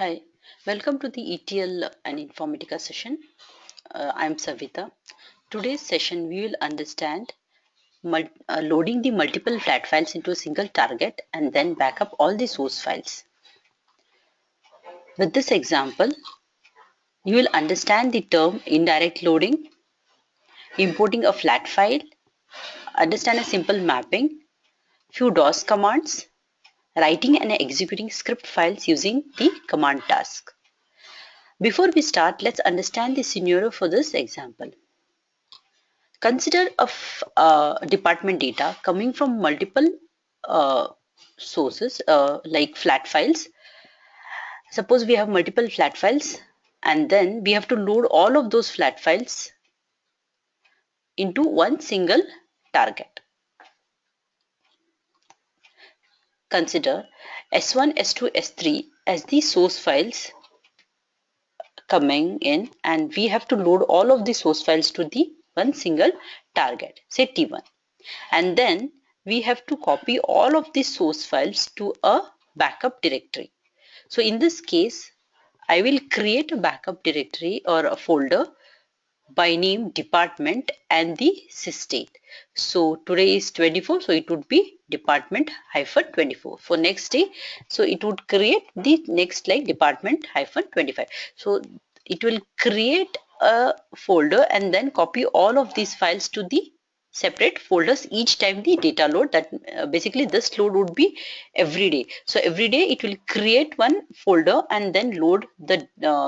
Hi, welcome to the ETL and Informatica session. I'm Savita. Today's session we will understand loading the multiple flat files into a single target and then backup all the source files. With this example, you will understand the term indirect loading, importing a flat file, understand a simple mapping, few DOS commands, writing and executing script files using the command task. Before we start, let's understand the scenario for this example. Consider department data coming from multiple uh, sources like flat files. Suppose we have multiple flat files and then we have to load all of those flat files into one single target. Consider S1, S2, S3 as the source files coming in, and we have to load all of the source files to the one single target, say T1. And then we have to copy all of these source files to a backup directory. So in this case, I will create a backup directory or a folder by name department and the sysdate. So today is 24, so it would be department-24 for next day. So it would create the next like department-25. So it will create a folder and then copy all of these files to the separate folders each time the data load. That basically this load would be every day. So every day it will create one folder and then load the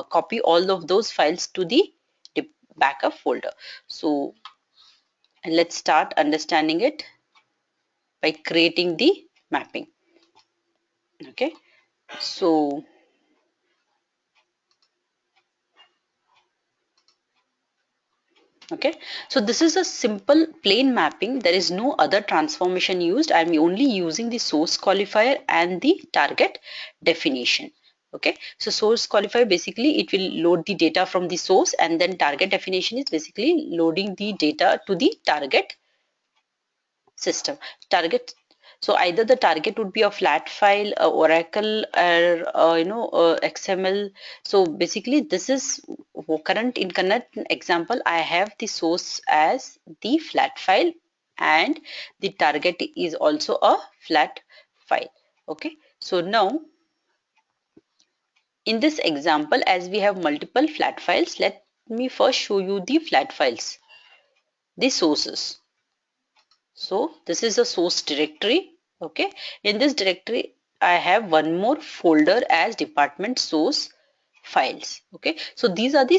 copy all of those files to the backup folder. So let's start understanding it by creating the mapping. Okay, so so this is a simple plain mapping. There is no other transformation used. I'm only using the source qualifier and the target definition. Okay, so source qualifier basically it will load the data from the source, and then target definition is basically loading the data to the target system. Target, so either the target would be a flat file, Oracle, or XML. So basically this is current example. I have the source as the flat file and the target is also a flat file. Okay, so now in this example, as we have multiple flat files, let me first show you the flat files, the sources. So this is a source directory. Okay, in this directory I have one more folder as department source files. Okay, so these are the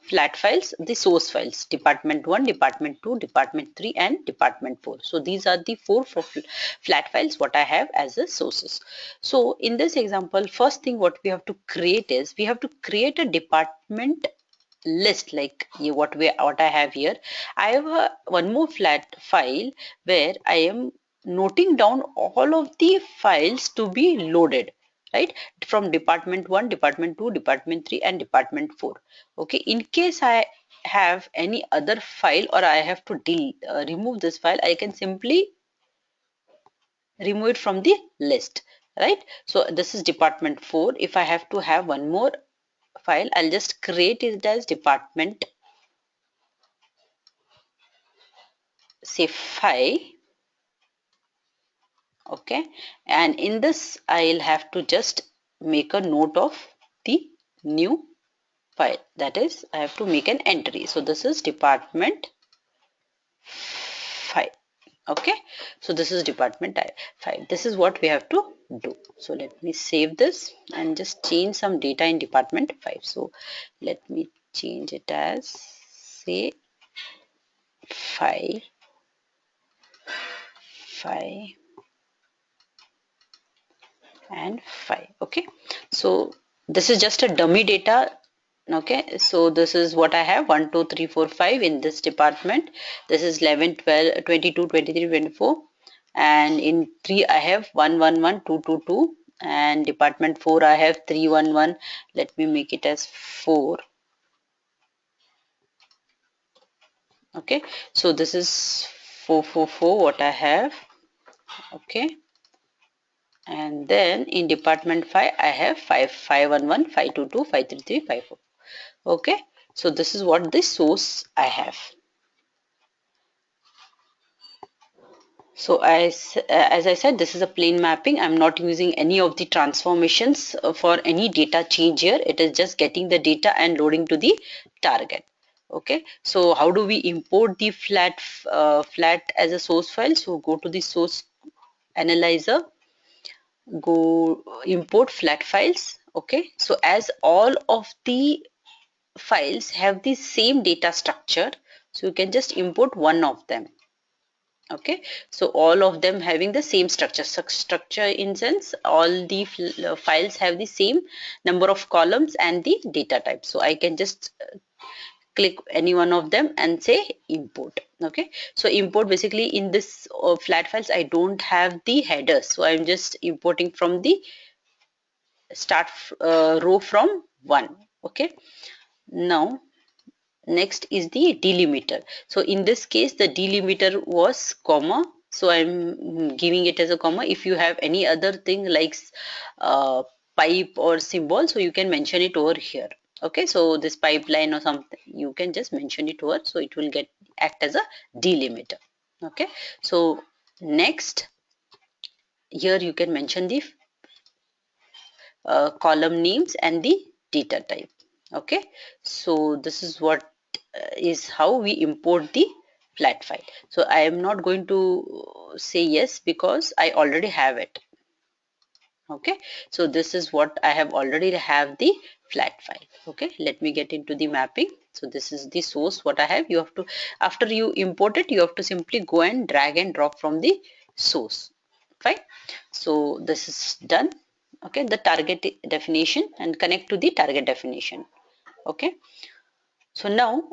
flat files, the source files, department 1, department 2, department 3 and department 4. So these are the four flat files what I have as the sources. So in this example, first thing what we have to create is we have to create a department list like what I have here. I have one more flat file where I am noting down all of the files to be loaded, right, from department 1, department 2, department 3 and department 4. Okay, in case I have any other file or I have to remove this file, I can simply remove it from the list, right? So this is department 4. If I have to have one more file, I'll just create it as department, say 5. Okay, and in this I'll have to just make a note of the new file, that is I have to make an entry. So this is department 5. Okay, so this is department 5. This is what we have to do. So let me save this and just change some data in department 5. So let me change it as say 5 and 5. Okay, so this is just a dummy data. Okay, so this is what I have: 1 2 3 4 5 in this department. This is 11 12 22 23 24, and in 3 I have 1 1 1 2 2 2, and department 4 I have 3 1 1. Let me make it as 4. Okay, so this is 4 4 4 what I have. Okay, And then in department 5 I have 5511, 522, 533, 54. Okay, so this is what the source I have. So as I said, this is a plain mapping. I'm not using any of the transformations for any data change here. It is just getting the data and loading to the target. Okay, so how do we import the flat as a source file? So go to the source analyzer, go import flat files. Okay, so as all of the files have the same data structure, so you can just import one of them. Okay, so all of them having the same structure in sense all the files have the same number of columns and the data type. So I can just click any one of them and say import. Okay, so import, basically in this flat files I don't have the headers, so I'm just importing from the start row from 1. Okay, now next is the delimiter. So in this case the delimiter was comma, so I'm giving it as a comma. If you have any other thing like uh, pipe or symbol, so you can mention it over here. Okay, so this pipeline or something, you can just mention it over, so it will get act as a delimiter. Okay, so next here you can mention the column names and the data type. Okay, so this is what is how we import the flat file. So I am not going to say yes because I already have it. Okay, so this is what I have already have the flat file. Okay, let me get into the mapping. So this is the source what I have. You have to, after you import it, you have to simply go and drag and drop from the source. Fine, so this is done. Okay, the target definition and connect to the target definition. Okay, so now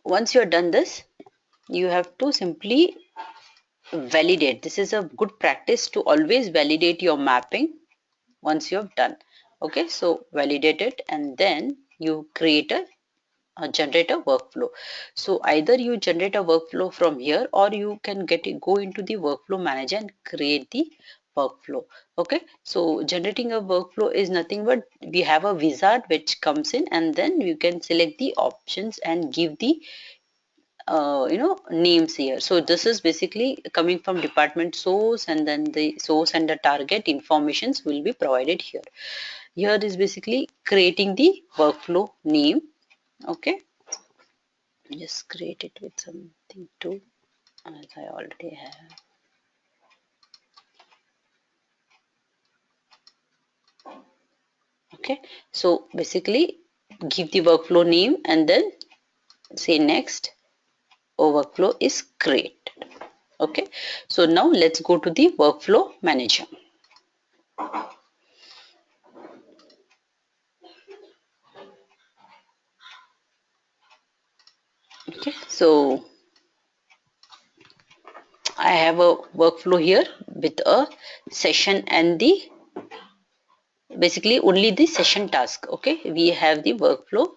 once you are done this, you have to simply validate. This is a good practice to always validate your mapping once you have done. Okay, so validate it and then you create a generate a workflow. So either you generate a workflow from here or you can go into the workflow manager and create the workflow. Okay, so generating a workflow is nothing but we have a wizard which comes in and then you can select the options and give the names here. So this is basically coming from department source and then the source and the target informations will be provided here. Here is basically creating the workflow name. Okay, just create it with something too as I already have. Okay, so basically give the workflow name and then say next. Workflow is created. Okay, so now let's go to the workflow manager. Okay, so I have a workflow here with a session and the basically only the session task. Okay, we have the workflow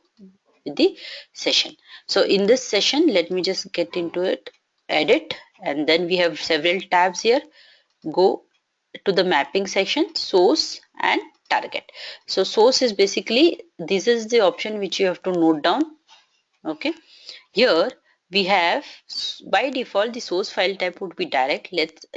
with the session. So in this session, let me just get into it, edit, and then we have several tabs here. Go to the mapping section, source and target. So source is basically, this is the option which you have to note down. Okay, here we have by default the source file type would be direct.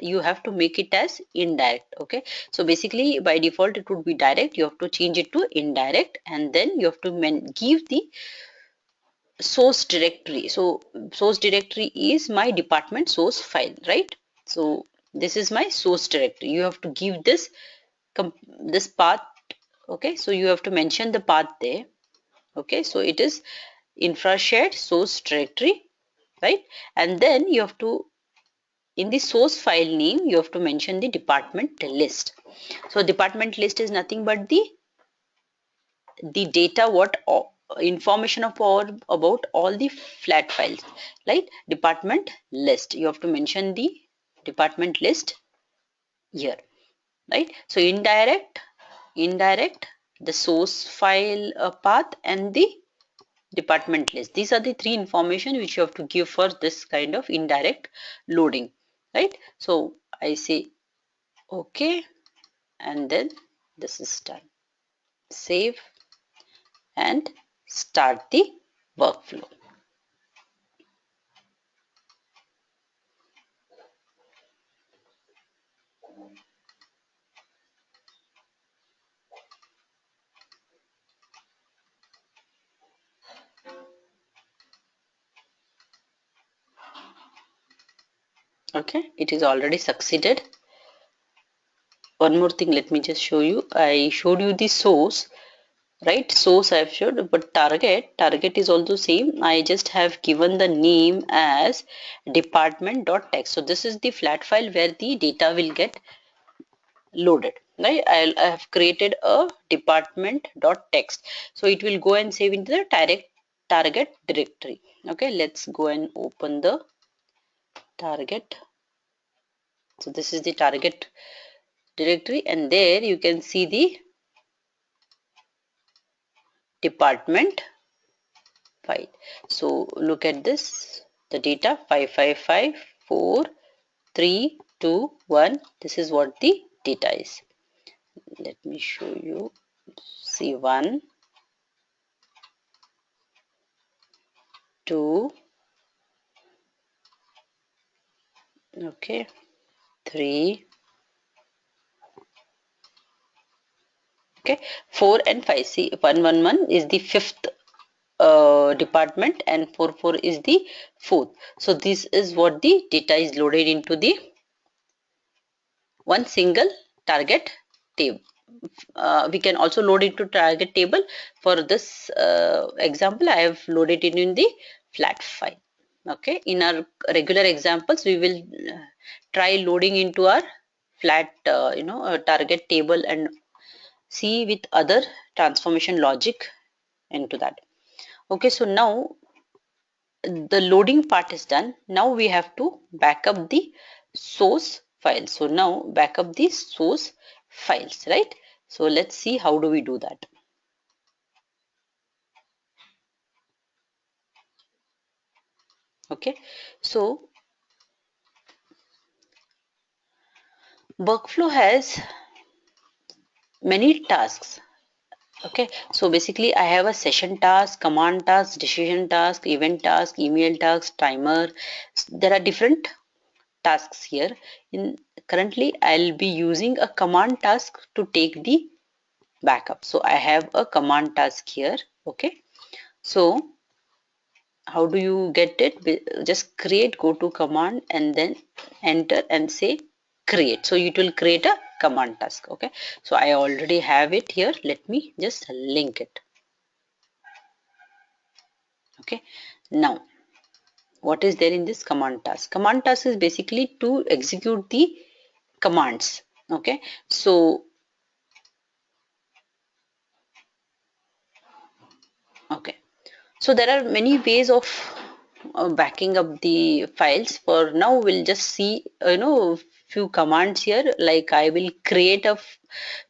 You have to make it as indirect. Okay, so basically by default it would be direct. You have to change it to indirect and then you have to give the source directory. So source directory is my department source file, right? So this is my source directory. You have to give this this path. Okay, so you have to mention the path there. Okay, so it is infra shared source directory, right? And then you have to, in the source file name, you have to mention the department list. So department list is nothing but the data what information of about all the flat files, right? Department list, you have to mention the department list here, right? So indirect the source file path and the department list, these are the three information which you have to give for this kind of indirect loading, right? So I say okay and then this is done. Save and start the workflow. Okay, it is already succeeded. One more thing, let me just show you. I showed you the source, right? Source I have showed, but target is also same. I just have given the name as department.txt. So this is the flat file where the data will get loaded, right? I have created a department.txt. So it will go and save into the target directory. Okay, let's go and open the target. So this is the target directory, and there you can see the department file. So look at this, the data 5554321. This is what the data is. Let me show you. See, 1, 2, okay, 3, okay, 4 and 5. See, 111 is the fifth department and 44 is the fourth. So this is what the data is loaded into the one single target table. We can also load it to target table. For this example, I have loaded it in the flat file. Okay, in our regular examples, we will try loading into our flat, target table and see with other transformation logic into that. Okay, so now the loading part is done. Now we have to back up the source file. So now back up the source files, right? So let's see how do we do that. Okay, so workflow has many tasks. Okay, so basically I have a session task, command task, decision task, event task, email task, timer. There are different tasks here. In currently I'll be using a command task to take the backup. So I have a command task here. Okay, so how do you get it? Just create, go to command and then enter and say create. So it will create a command task. Okay, so I already have it here. Let me just link it. Okay, now what is there in this command task? Command task is basically to execute the commands. Okay, so okay, so there are many ways of backing up the files. For now we'll just see few commands here, like I will create a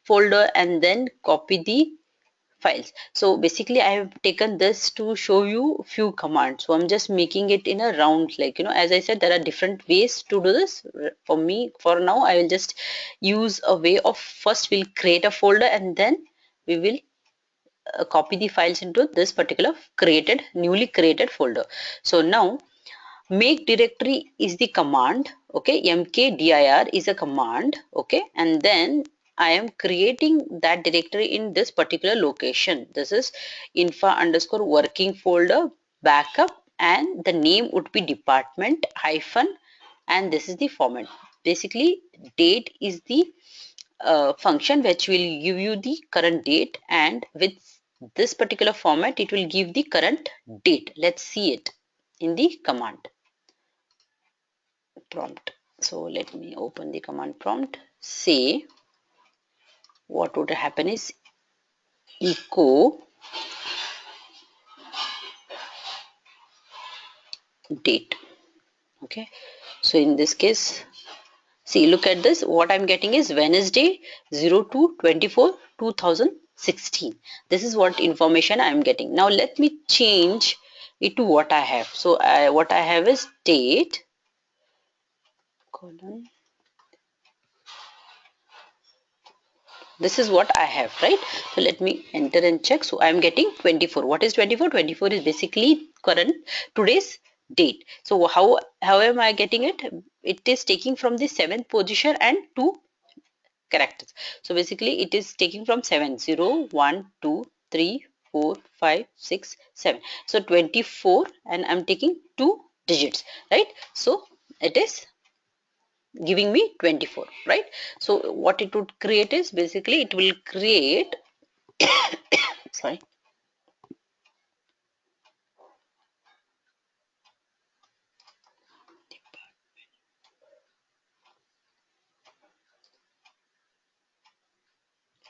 folder and then copy the files. So basically I have taken this to show you few commands. So I'm just making it in a round, like as I said, there are different ways to do this. For me, for now I will just use a way of first we'll create a folder and then we will copy the files into this particular newly created folder. So now make directory is the command. Okay, mkdir is a command. Okay, and then I am creating that directory in this particular location. This is infra underscore working folder backup, and the name would be department hyphen, and this is the format. Basically date is the function which will give you the current date, and with this particular format it will give the current date. Let's see it in the command prompt. So let me open the command prompt. Say what would happen is echo date. Okay, so in this case, see, look at this. What I'm getting is Wednesday 02/24 2016. This is what information I'm getting. Now let me change it to what I have. So what I have is date colon This is what I have, right? So let me enter and check. So I'm getting 24. What is 24? 24 is basically current today's date. So how am I getting it? It is taking from the seventh position and two characters. So basically it is taking from 7, 0, 1, 2, 3, 4, 5, 6, 7. So 24 and I'm taking two digits, right? So it is giving me 24, right? So what it would create is basically it will create sorry,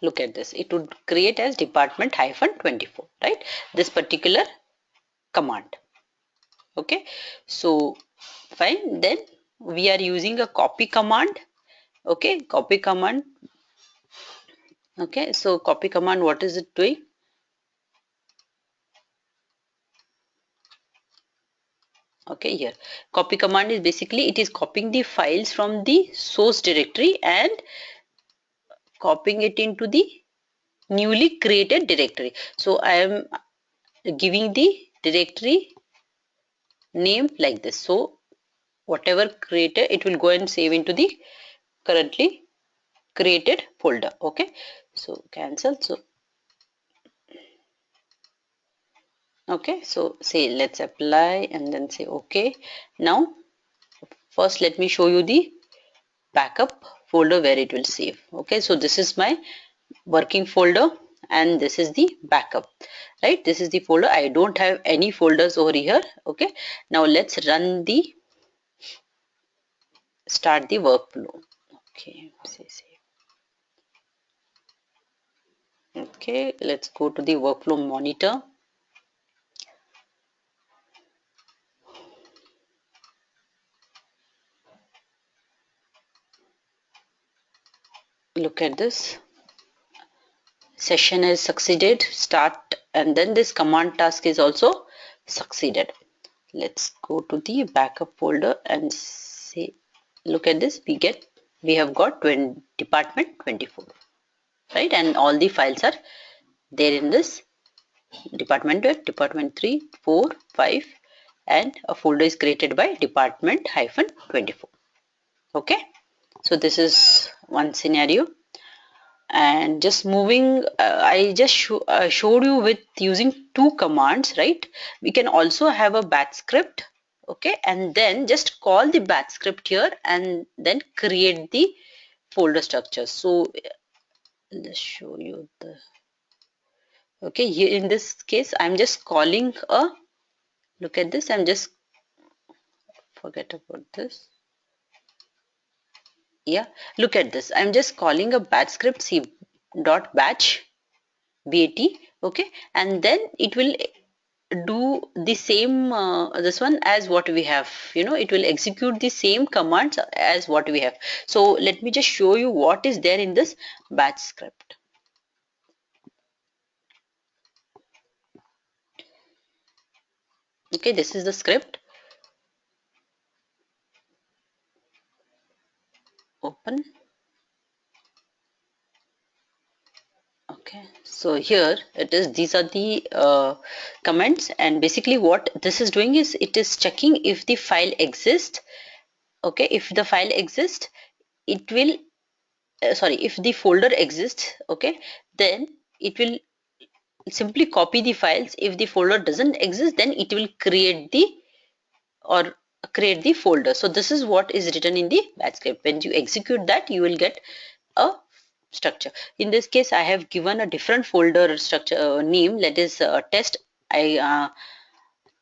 look at this, it would create as department hyphen 24, right? This particular command. Okay, so fine, then we are using a copy command. Okay, copy command. Okay, so copy command, what is it doing? Okay, here copy command is basically it is copying the files from the source directory and copying it into the newly created directory. So I am giving the directory name like this. So whatever created, it will go and save into the currently created folder. Okay, so cancel. So okay, so say let's apply and then say okay. Now first let me show you the backup folder where it will save. Okay, so this is my working folder and this is the backup, right? This is the folder. I don't have any folders over here. Okay, now let's run the start the workflow. Okay, okay, let's go to the workflow monitor. Look at this, session has succeeded, start, and then this command task is also succeeded. Let's go to the backup folder and see, look at this, we have got department 24, right? And all the files are there in this department department 3, 4, 5, and a folder is created by department hyphen 24. Okay, so this is one scenario. And just moving, I just showed you with using two commands, right? We can also have a batch script. Okay, and then just call the batch script here and then create the folder structure. So let's show you the, okay, here in this case I'm just calling a, look at this, I'm just forget about this. Yeah, look at this, I'm just calling a batch script c dot batch bat. Okay, and then it will do the same this one as what we have, it will execute the same commands as what we have. So let me just show you what is there in this batch script. Okay, this is the script. Open. Okay, so here it is, these are the comments, and basically what this is doing is it is checking if the file exists. Okay, if the file exists, it will sorry, if the folder exists, okay, then it will simply copy the files. If the folder doesn't exist, then it will create the or create the folder. So this is what is written in the batch script. When you execute that, you will get a structure. In this case, I have given a different folder structure name, that is test. I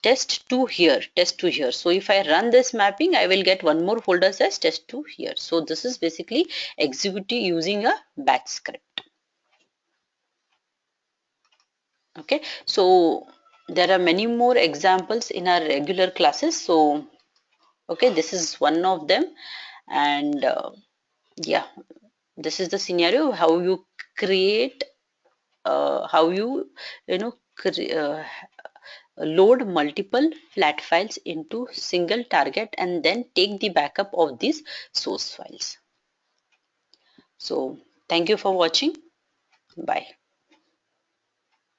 test2 here, test2 here. So if I run this mapping, I will get one more folder says test2 here. So this is basically executing using a batch script. Okay, so there are many more examples in our regular classes. So okay, this is one of them, and yeah, this is the scenario how you create how you know load multiple flat files into single target and then take the backup of these source files. So thank you for watching. Bye.